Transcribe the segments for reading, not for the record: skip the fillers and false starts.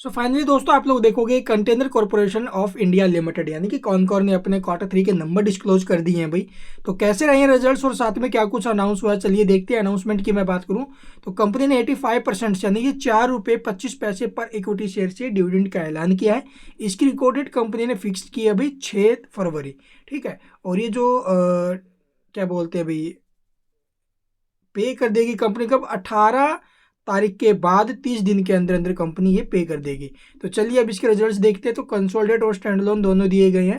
So finally दोस्तों आप लोग देखोगे container corporation of India limited यानी कि कॉनकॉर ने अपने Q3 के नंबर डिस्क्लोज कर दिए हैं भाई। तो कैसे रहे हैं रिजल्ट्स और साथ में क्या कुछ अनाउंस हुआ है, चलिए देखते हैं। अनाउंसमेंट की मैं बात करूं तो कंपनी ने 85% यानी कि 4 रुपये 25 पैसे पर इक्विटी शेयर से डिविडेंड का ऐलान किया है। इसकी रिकॉर्डेड कंपनी ने फिक्स की है भाई 6 फरवरी। ठीक है। और ये जो क्या बोलते हैं भाई, पे कर देगी कंपनी कब, 18 तारीख के बाद 30 दिन के अंदर अंदर कंपनी ये पे कर देगी। तो चलिए अब इसके रिजल्ट्स देखते हैं। तो कंसोलिडेट और स्टैंड लोन दोनों दिए गए हैं।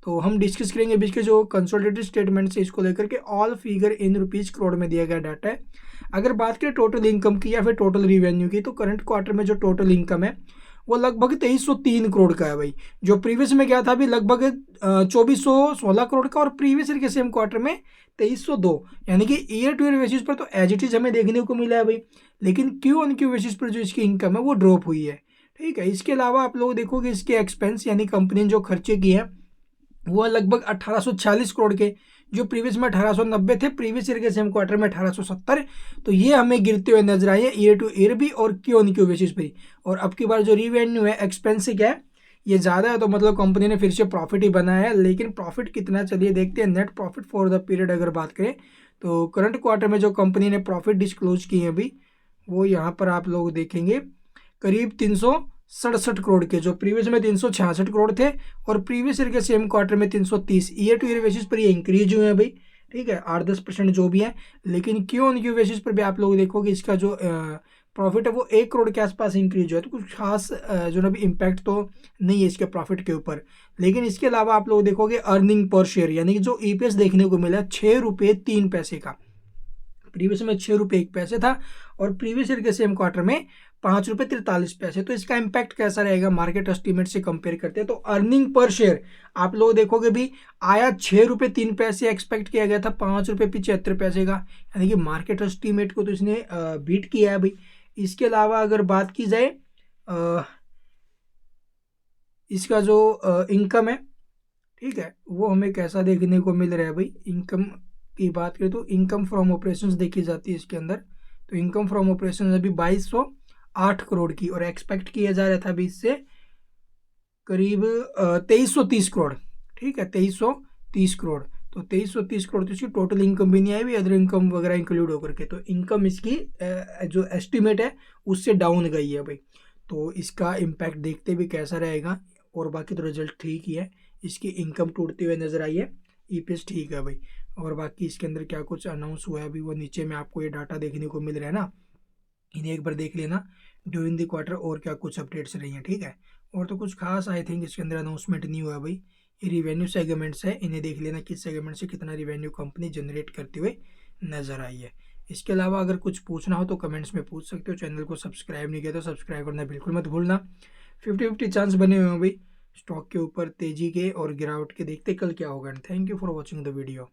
तो हम डिस्कस करेंगे अभी इसके जो कंसोलिडेटेड स्टेटमेंट है इसको लेकर के। All figure in rupees crore में दिया गया डाटा है। अगर बात करें टोटल इनकम की या फिर टोटल रिवेन्यू की, तो करंट क्वार्टर में जो टोटल इनकम है वो लगभग 2303 करोड़ का है भाई। जो प्रीवियस में क्या था अभी लगभग 2416 करोड़ का, और प्रीवियस ईयर के सेम क्वार्टर में 2302। यानी कि ईयर टू ईयर बेसिस पर तो एज इट इज हमें देखने को मिला है भाई, लेकिन क्यू ऑन क्यू बेसिस पर जो इसकी इनकम है वो ड्रॉप हुई है। ठीक है। इसके अलावा आप लोग देखोगे इसके एक्सपेंस यानी कंपनी ने जो खर्चे किए हैं वो लगभग 1846 करोड़ के, जो प्रीवियस में 1890 थे, प्रीवियस ईयर के सेम क्वार्टर में 1870। तो ये हमें गिरते हुए नजर आए हैं ईयर टू ईयर भी और क्यू ऑन क्यू बेसिस पे। और अब की बार जो रिवेन्यू है एक्सपेंस से क्या है ये ज़्यादा है, तो मतलब कंपनी ने फिर से प्रॉफिट ही बनाया है। लेकिन प्रॉफिट कितना, चलिए देखते हैं। Net profit for the period अगर बात करें तो करंट क्वार्टर में जो कंपनी ने प्रॉफिट डिस्क्लोज किए हैं अभी वो यहाँ पर आप लोग देखेंगे करीब 367 करोड़ के, जो प्रीवियस में 366 करोड़ थे और प्रीवियस ईयर के सेम क्वार्टर में 330। ईयर टू ईयर बेसिस पर ये इंक्रीज हुए हैं भाई। ठीक है, 8-10% जो भी है। लेकिन क्यू ऑन क्यू बेसिस पर भी आप लोग देखोगे इसका जो प्रॉफिट है वो 1 करोड़ के आसपास इंक्रीज हुआ है। तो कुछ खास जो ना भी इम्पैक्ट तो नहीं है इसके प्रॉफिट के ऊपर। लेकिन इसके अलावा आप लोग देखोगे अर्निंग पर शेयर यानी कि जो ईपीएस देखने को मिला 6 रुपये 3 पैसे का। प्रीवियस में 6 रुपये 1 पैसे था और प्रीवियस ईयर के सेम क्वार्टर में 5 रुपये 43 पैसे। तो इसका इम्पैक्ट कैसा रहेगा मार्केट एस्टीमेट से कंपेयर करते हैं तो अर्निंग पर शेयर आप लोग देखोगे भी आया 6 रुपये 3 पैसे, एक्सपेक्ट किया गया था 5 रुपये 75 पैसे का। यानी कि मार्केट एस्टीमेट को तो इसने बीट किया है भाई। इसके अलावा अगर बात की जाए इसका जो इनकम है, ठीक है, वो हमें कैसा देखने को मिल रहा है भाई। इनकम की बात करें तो इनकम फ्रॉम ऑपरेशंस देखी जाती है इसके अंदर। तो इनकम फ्रॉम ऑपरेशंस अभी 2208 करोड़ की, और एक्सपेक्ट किया जा रहा था अभी इससे करीब 2330 करोड़। ठीक है, 2330 करोड़। तो 2330 करोड़ तो इसकी टोटल इनकम भी नहीं आई भी, अदर इनकम वगैरह इंक्लूड होकर के। तो इनकम इसकी जो एस्टिमेट है उससे डाउन गई है भाई। तो इसका इम्पैक्ट देखते भी कैसा रहेगा। और बाकी तो रिजल्ट ठीक ही है, इसकी इनकम टूटते हुए नजर आई है, ईपीएस ठीक है भाई। और बाकी इसके अंदर क्या कुछ अनाउंस हुआ है अभी वो नीचे में आपको ये डाटा देखने को मिल रहा है ना, इन्हें एक बार देख लेना ड्यूरिंग द क्वार्टर और क्या कुछ अपडेट्स रही हैं। ठीक है। और तो कुछ खास आई थिंक इसके अंदर अनाउंसमेंट नहीं हुआ है भाई। ये रिवेन्यू सेगमेंट्स है, इन्हें देख लेना किस सेगमेंट से कितना रिवेन्यू कंपनी जनरेट करते हुए नजर आई है। इसके अलावा अगर कुछ पूछना हो तो कमेंट्स में पूछ सकते हो। चैनल को सब्सक्राइब नहीं किया तो सब्सक्राइब करना बिल्कुल मत भूलना। 50-50 चांस बने हुए हैं भाई स्टॉक के ऊपर तेजी के और गिरावट के। देखते कल क्या होगा। Thank you for watching the video.